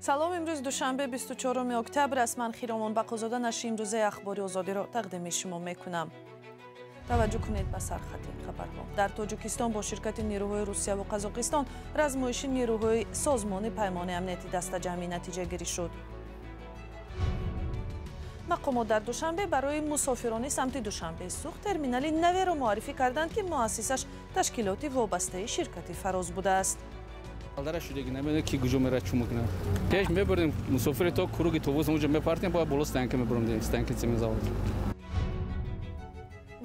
سلام، امروز دوشنبه 24 اکتبر است. من خیرامان بقازاده نشر امروزه اخباری آزادی را تقدیم شما میکنم. توجه کنید به سرخط خبرها. در تاجیکستان با شرکت نیروهای روسیه و قزاقستان رزمایش نیروهای سازمان پیمان امنیتی دسته‌جمعی نتیجه گیری شد. مقامات در دوشنبه برای مسافران سمت دوشنبه سوخت ترمینال نوی را معرفی کردند که مؤسسش تشکیلاتی وابسته شرکت فراز بوده است. Aldara shudegi nemede ki gujo mera chumukna. Kesh meburdim musofir to kurugi tovuz mujhe mepartim ba bolo stanke meburdim stanke semizavod.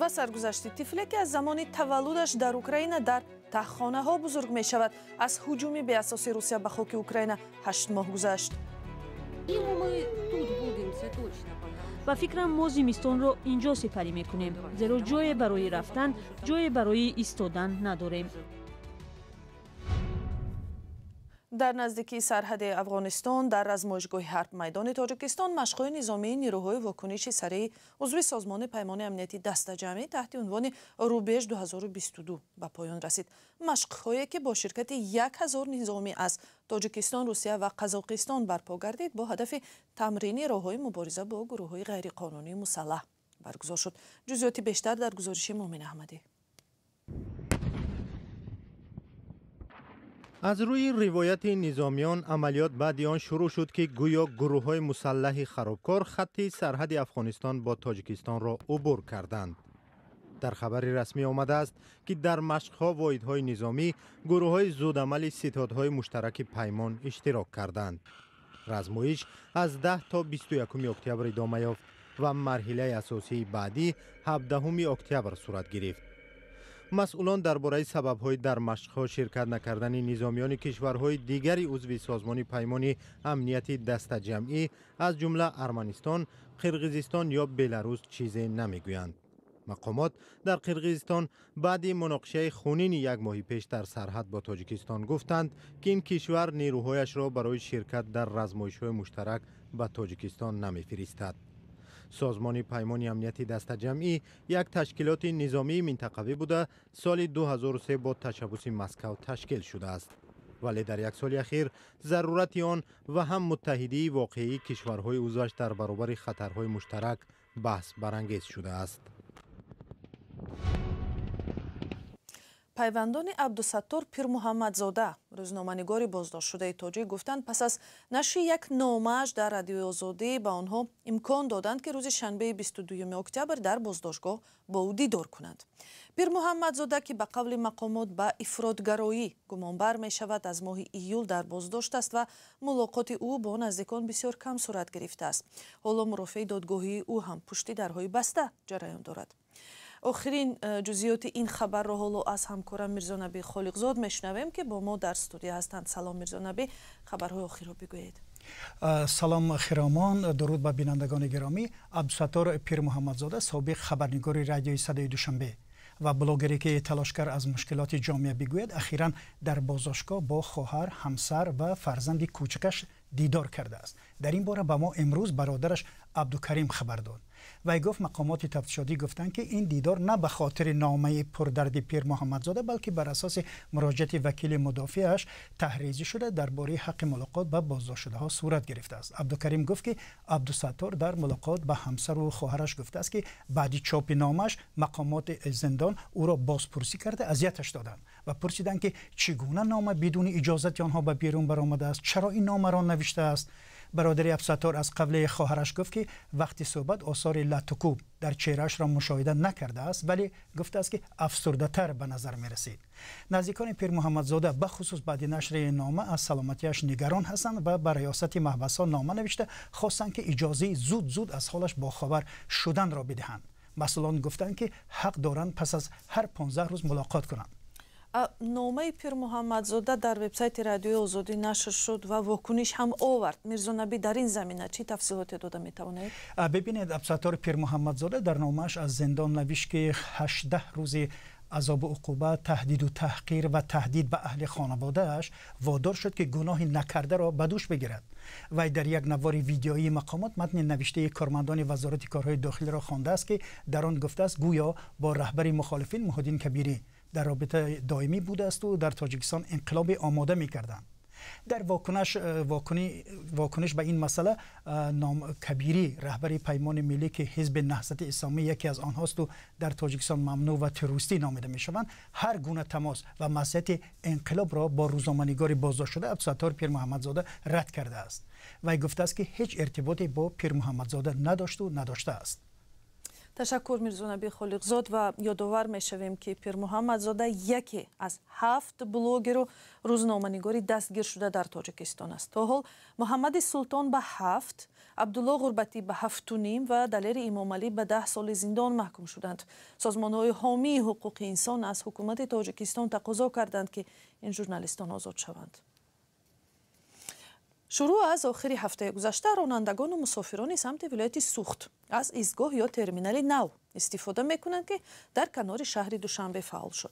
و سرگذشت طفلی که از زمان تولدش در اوکراین در تهخانه‌ها بزرگ می شود. از هجوم بی اساس روسیه به خاک اوکراین 8 ماه گذشت. و فکرم ما زمستان رو اینجا سپری میکنیم، زیرا جای برای رفتن، جای برای ایستادن نداریم. در نزدیکی سرحد افغانستان در رزمایشگاه حرب میدان تاجیکستان مشق‌های نظامی نیروهای واکنش سریع عضو سازمان پیمان امنیتی دسته‌جمعی تحت عنوان روبژ 2022 به پایان رسید. مشق‌هایی که با شرکت 1000 نظامی از تاجیکستان، روسیه و قزاقستان برپا گردید با هدف تمرین راه‌های مبارزه با گروه‌های غیرقانونی مسلح برگزار شد. جزئیات بیشتر در گزارش مومن احمدی. از روی روایت نظامیان عملیات بعد آن شروع شد که گویا گروه‌های مسلح خرابکار خط سرحد افغانستان با تاجیکستان را عبور کردند. در خبر رسمی آمده است که در مشق‌ها واحدهای نظامی گروه‌های زودعمل ستادهای مشترک پیمان اشتراک کردند. رزمایش از 10 تا 21 اکتبر ادامه یافت و مرحله اساسی بعدی 17 اکتبر صورت گرفت. مسئولان درباره سبب‌های در مشق‌ها شرکت نکردن نظامیان کشورهای دیگری عضو سازمان پیمان امنیتی دسته‌جمعی از جمله ارمنستان، قرقیزستان یا بلاروس چیزی نمیگویند. مقامات در قرقیزستان بعد مناقشه خونین یک ماه پیش در سرحد با تاجیکستان گفتند که این کشور نیروهایش را برای شرکت در رزمایش‌های مشترک به تاجیکستان نمی‌فرستد. سازمان پیمان امنیتی دسته‌جمعی یک تشکیلات نظامی منطقوی بوده سال 2003 با تشبث مسکو تشکیل شده است، ولی در یک سال اخیر ضرورت آن و هم متحدی واقعی کشورهای عضوش در برابر خطرهای مشترک بحث برانگیز شده است. پیوندان عبدالستار پیر محمدزاده روزنامه‌نگار بازداشت شده تاجیک گفتند پس از نشر یک نامه‌اش در رادیو آزادی به آنها امکان دادند که روز شنبه 22 اکتبر در بازداشتگاه با او دیدار کنند. پیر محمدزاده که به قول مقامات به افراطگرایی گمانبر می شود از ماه ایول در بازداشت است و ملاقات او با نزدیکان بسیار کم صورت گرفته است. حالا مرافع دادگاهی او هم پشت درهای بسته جریان دارد. آخرین جزئیات این خبر را حالا از همکارم میرزا نبی خالقزاد میشنویم که با ما در استودیو هستند. سلام میرزا نبی، خبرهای آخر را بگویید. سلام خیرامان، درود به بینندگان گرامی. عبدالستار پیر محمدزاده سابق خبرنگار رادیوی صدای دوشنبه و بلاگری که تلاشگر از مشکلات جامعه بگوید اخیراً در بازداشتگاه با خواهر، همسر و فرزند کوچکش دیدار کرده است. در این باره به ما امروز برادرش عبدالکریم خبر داد. وی گفت مقامات تفتیشاتی گفتند که این دیدار نه به خاطر نامه پردرد پیر محمدزاده بلکه بر اساس مراجعه وکیل مدافعش تحریزی شده درباره حق ملاقات با بازداشت شده ها صورت گرفته است. عبدالکریم گفت که عبدالستار در ملاقات با همسر و خواهرش گفته است که بعد چاپ نامش مقامات زندان او را بازپرسی کرده اذیتش دادند و پرسیدند که چگونه نامه بدون اجازت آنها به بیرون برآمده است، چرا این نامه را نوشته است. برادر عبدالستار از قبل خواهرش گفت که وقتی صحبت آثار لطکوب در چهرهش را مشاهده نکرده است، ولی گفته است که افسرده تر به نظر می رسید. نزدیکان پیر محمدزاده به خصوص بعد نشر نامه از سلامتیش نگران هستند و به ریاست محبس‌ها نامه نوشته خواستند که اجازه زود از حالش باخبر شدن را بدهند. مسئولان گفتند که حق دارند پس از هر 15 روز ملاقات کنند. نامه پیر محمدزاده در وبسایت رادیو آزادی نشر شد و واکنش هم آورد. میرزا نبی در این زمینه چی تفصیلات داده میتوانید؟ ببینید، عبدالستار پیر محمدزاده در نامه‌اش از زندان نوشت که 18 روز عذاب و عقوبت، تهدید و تحقیر و تهدید به اهل خانواده‌اش وادار شد که گناهی نکرده را به دوش بگیرد. و در یک نوار ویدیویی مقامات متن نوشته کارمندان وزارت کارهای داخلی را خوانده است که در آن گفته است گویا با رهبر مخالفین محمد کبیری در رابطه دائمی بوده است و در تاجیکستان انقلاب آماده می‌کردند. در واکنش به این مسئله نام کبیری رهبری پیمان ملی که حزب نهضت اسلامی یکی از آنهاست و در تاجیکستان ممنوع و تروریستی نامیده میشوند هر گونه تماس و مسئله انقلاب را با روزنامه‌نگار بازداشت شده عبدالستار پیر محمدزاده رد کرده است. وی گفته است که هیچ ارتباطی با پیر محمدزاده نداشت و نداشته است. تشکر میرزا نبی خالقزاد و یادآور میشویم که پیر محمدزاده یکی از 7 بلوگر و روزنامه‌نگاری دستگیر شده در تاجیکستان است. تا حال محمد سلطان به 7، عبدالله غربتی به 7.5 و دلیر امام علی به 10 سال زندان محکوم شدند. سازمان‌های حامی حقوق انسان از حکومت تاجیکستان تقاضا کردند که این ژورنالیستان آزاد شوند. شروع از آخر هفته گذشته رانندگان و مسافران سمت ولایت سوخت از ایستگاه یا ترمینال نو استفاده میکنند که در کنار شهر دوشنبه فعال شد.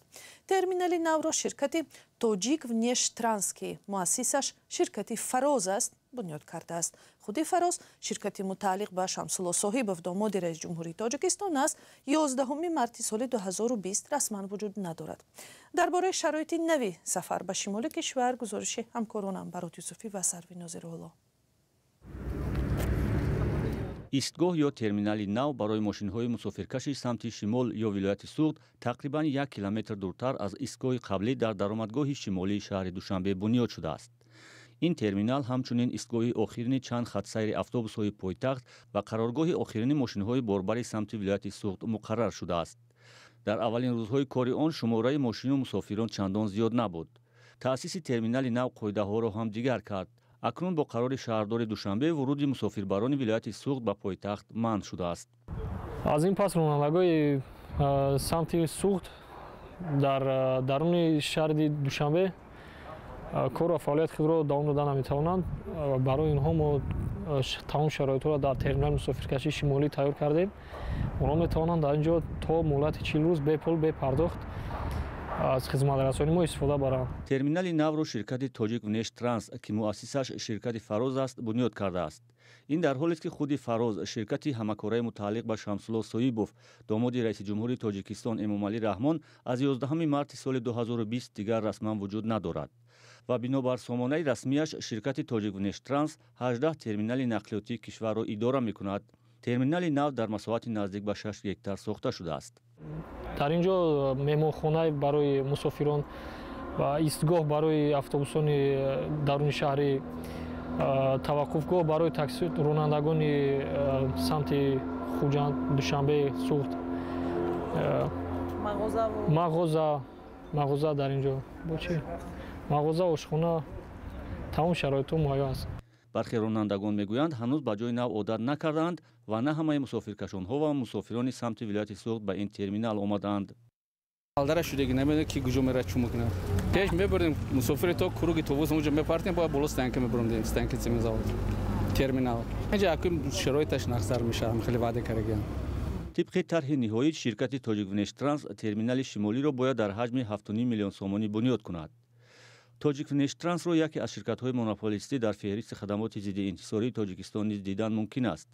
ترمینال نو را شرکت تاجیک ونیش ترانس که مؤسسش شرکت فراز است بنیاد کرده است. خود فراز شرکت متعلق به شمس‌الله صاحبов داماد رئیس جمهوری تاجیکستان است. 11 مارس سال 2020 رسما وجود ندارد. درباره شرایط نوی سفر به شمال کشور گزارش همکارانم برات یوسفی و سروی ناظرالله. ایستگاه یا ترمینال نو برای ماشین‌های مسافرکشی سمت شمال یا ولایت سوخت تقریباً 1 کیلومتر دورتر از ایستگاه قبلی در درآمدگاه شمالی شهر دوشنبه بنیاد شده است. این ترمینال همچنین ایستگاه آخرین چند خط سیر اتوبوس‌های پایتخت و قرارگاه آخرین ماشین‌های باربری سمت ولایت سوخت مقرر شده است. در اولین روزهای کار آن شماره ماشین و مسافران چندان زیاد نبود. تأسیس ترمینال نو قاعده‌ها را هم دیگر کرد. اکنون با قرار شهردار دوشنبه ورود مسافربران ولایت سوخت به پایتخت منع شده است. از این پس رانندگان سمت سوخت در درون شهر دوشنبه کار و فعالیت خود را دوام دادن نمی‌توانند. برای اینها ما تمام شرایط را در ترمینال مسافرکشی شمالی تیار کردیم. آنها می‌توانند در اینجا تا مدت 40 روز بے پول بے پرداخت از خدمات رسانی ما استفاده برند. ترمینال نو را شرکت تاجیک ونیش ترانس که مؤسسش شرکت فراز است بنیاد کرده است. این در حالی است که خود فراز شرکت همکاری متعلق به شمس‌الله صاحبов داماد رئیس جمهوری تاجیکستان امام علی رحمان از 11 مارس سال 2020 دیگر رسما وجود ندارد و بنابر سامانه رسمیش شرکت تاجیک ونیش ترانس 18 ترمینال نقلیاتی کشور را اداره می‌کند. ترمینال نو در مساحت نزدیک به 6 هکتار ساخته شده است. در اینجا مهمانخانه برای مسافران و ایستگاه برای اتوبوسان درون شهر، توقفگاه برای تاکسی رانندگان سمت خوجند، دوشنبه، سوخت، مغازه در اینجا باشه، مغازه آشخانه، تمام شرایط مهیا است. برخی رانندگان میگویند هنوز به جای نو عادت نکردند و نه همه مسافرکشان‌ها و مسافران سمت ولایت سوخت به این ترمینال آمدند. Aldara shudagi namiده ki gujo mera chum mukna. Kesh meburdim musafir to kurugi tovuz mujhe mepartim ba bolo stanke meburdim stanke zemi zavod. Terminal. Inja akim sharoitash naqsar misham kheli va'da karagan. طبق طرح نهایی شرکت تاجیک ونیش ترانس ترمینال شمالی را باید در حجم 7.5 میلیون سومانی بنیاد کند. تاجیک ونیش ترانس را یکی از شرکت‌های مونوپولیستی در فهرست خدمات ضد انحصاری تاجیکستان نیز دیدن ممکن است.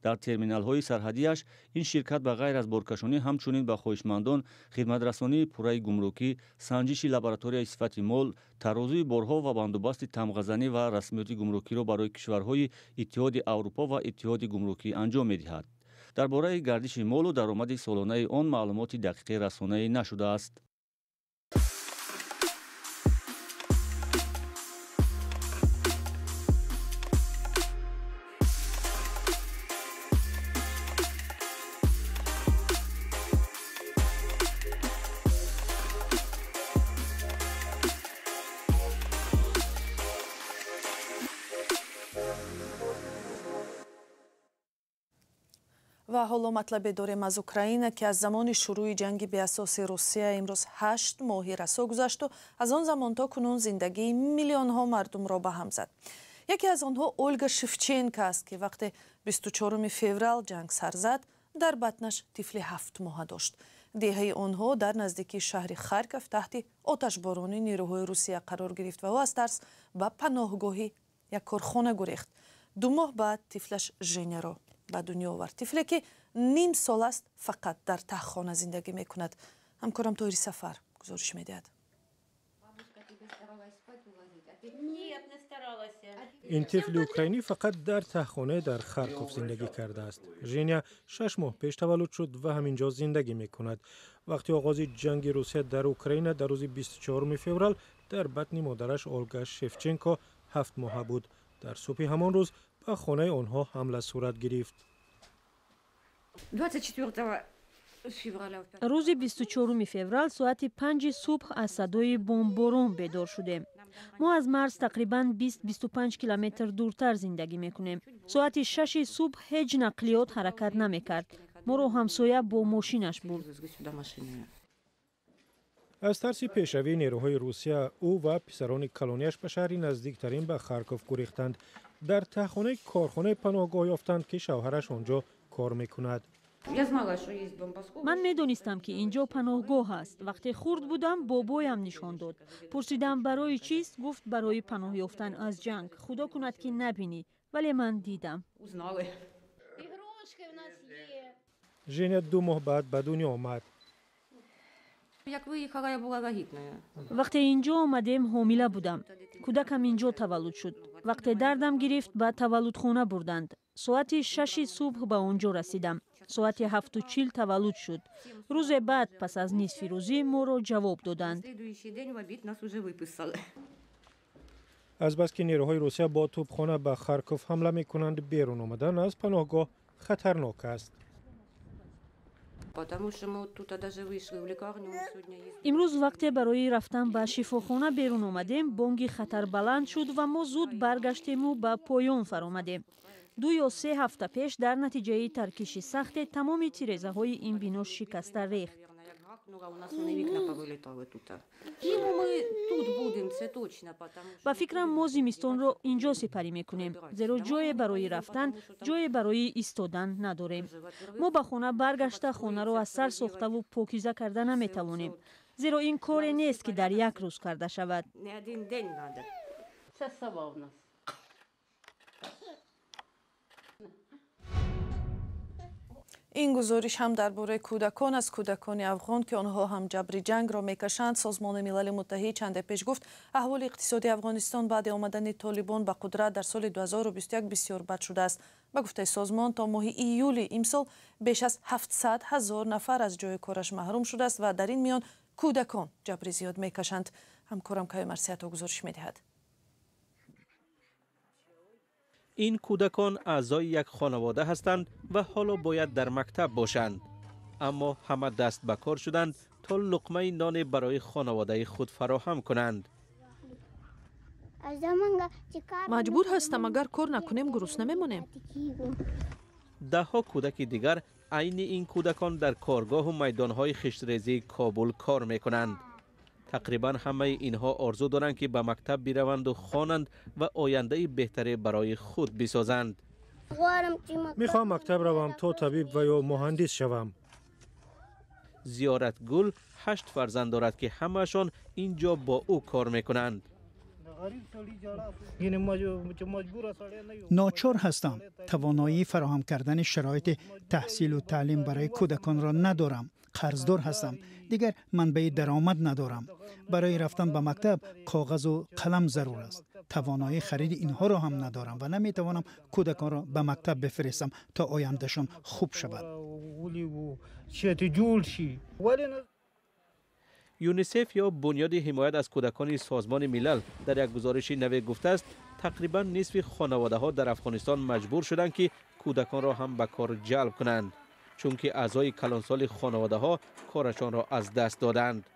در ترمینال‌های سرحدیش این شرکت به غیر از بارکشانی همچنین به خواهشمندان خدمترسانی پورای گمرکی، سنجش لابراتوری صفت مال، ترازوی بارها و بندوبست تمغه‌زنی و رسمیات گمرکی را برای کشورهای اتحاد اروپا و اتحاد گمرکی انجام می‌دهد. درباره گردش مال و درآمد سالانه آن معلومات دقیق رسانه‌ای نشده است. و حالا مطلب داریم از اوکراین که از زمان شروع جنگ به اساس روسیه امروز 8 ماه رسا گذشت و از آن زمان تا کنون زندگی میلیون ها مردم را به هم زد. یکی از آنها اولگا شفچنکا است که وقت 24 فوریه جنگ سر زد در بطنش طفل 7 ماه داشت. دهه آنها در نزدیکی شهر خارکوف تحت آتشباران نیروهای روسیه قرار گرفت و او از ترس به پناهگاهی یک کارخانه گریخت. 2 ماه بعد طفلش ژنیا را به دنیا آورد. طفلی که نیم سال است فقط در ته خانه زندگی میکند. همکارم طاهر سفر گزارش میدهد. این طفل اوکراینی فقط در تهخانه در خارکوف زندگی کرده است. ژینیا 6 ماه پیش تولد شد و همینجا زندگی می کند. وقتی آغاز جنگ روسیه در اوکراین در روز 24 فوریه در بطن مادرش اولگا شفچنکو 7 ماه بود. در صبح همان روز به خانه آنها حمله صورت گرفت. روز 24 فوریه ساعت 5 صبح از صدای بمباران بیدار شدیم. ما از مرز تقریباً 20-25 کیلومتر دورتر زندگی میکنیم. ساعت 6 صبح هیچ نقلیات حرکت نمیکرد. ما رو همسایه با ماشینش برد. از ترس پیشروی نیروهای روسیه او و پسران کلونیش به شهری نزدیکترین به خارکوف گریختند. در تهخانه کارخانه پناهگاه یافتند که شوهرش آنجا کار میکند. من میدونستم که اینجا پناهگاه است. وقتی خرد بودم بابایم نشان داد. پرسیدم برای چیست؟ گفت برای پناه یافتن از جنگ. خدا کند که نبینی. ولی من دیدم. ژینیا 2 ماه بعد به دنیا آمد. وقتی اینجا آمدیم حامله بودم. کودکم اینجا تولد شد. وقتی دردم گرفت به تولدخانه بردند. ساعت 6 صبح به آنجا رسیدم. ساعت 7:40 تولد شد. روز بعد پس از نصف روزی ما را جواب دادند. از بس که نیروهای روسیه با توپخانه به خارکوف حمله میکنند بیرون آمدن از پناهگاه خطرناک است. امروز وقتی برای رفتن به شفاخانه بیرون آمدیم بانگی خطر بلند شد و ما زود برگشتیم و به پایان فرآمدیم. 2 یا 3 هفته پیش در نتیجه ترکیش سخت تمام تیره‌های این بنا شکسته ریخت. با فکرم ما زمستان را اینجا سپری میکنیم. زیرا جای برای رفتن، جای برای ایستادن نداریم. ما به خانه برگشته خانه را از سر ساخته و پاکیزه کرده نمیتوانیم. زیرا این کاری نیست که در یک روز کرده شود. این گزارش هم درباره کودکان از کودکان افغان که آنها هم جبری جنگ را میکشند. سازمان ملل متحد چند پیش گفت احوال اقتصادی افغانستان بعد آمدن طالبان به قدرت در سال 2021 بسیار بد شده است. به گفته سازمان تا ماه ایول امسال بیش از 700,000 نفر از جای کارش محروم شده است و در این میان کودکان جبری زیاد میکشند. همکارم کای مرسیتا گزارش میدهد. این کودکان اعضای یک خانواده هستند و حالا باید در مکتب باشند. اما همه دست به کار شدند تا لقمه نان برای خانواده خود فراهم کنند. مجبور هستم اگر کار نکنیم گرسنه میمونیم. ده ها کودک دیگر عین این کودکان در کارگاه و میدانهای خشتریزی کابل کار میکنند. تقریبا همه اینها آرزو دارند که به مکتب بروند و خوانند و آینده بهتری برای خود بسازند. میخوام مکتب روم تا طبیب و یا مهندس شوم. زیارت گل 8 فرزند دارد که همه‌شان اینجا با او کار میکنند. ناچار هستم. توانایی فراهم کردن شرایط تحصیل و تعلیم برای کودکان را ندارم. قرضدار هستم. دیگر منبع درآمد ندارم. برای رفتن به مکتب کاغذ و قلم ضرور است. توانایی خرید اینها را هم ندارم و نمیتوانم کودکان را به مکتب بفرستم تا آیندهشان خوب شود. یونیسف یا بنیاد حمایت از کودکان سازمان ملل در یک گزارش نوی گفته است تقریبا نصف خانواده ها در افغانستان مجبور شدند که کودکان را هم به کار جلب کنند چون که اعضای کلانسال خانواده ها کارشان را از دست دادند.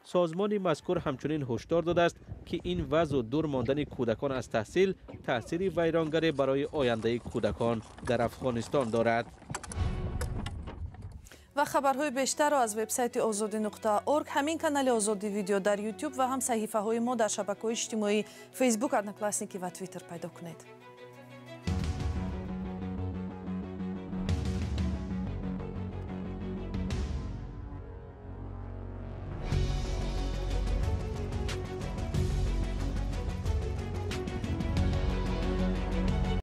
سازمان مذکور همچنین هشدار داده است که این وضع و دور ماندن کودکان از تحصیل تأثیر ویرانگر برای آینده کودکان در افغانستان دارد. و خبرهای بیشتر را از وبسایت azadi.org، همین کانال آزادی ویدیو در یوتیوب و هم صحیفه های ما در شبکه‌های اجتماعی فیسبوک، ادناکلاسنیکی و توییتر پیدا کنید.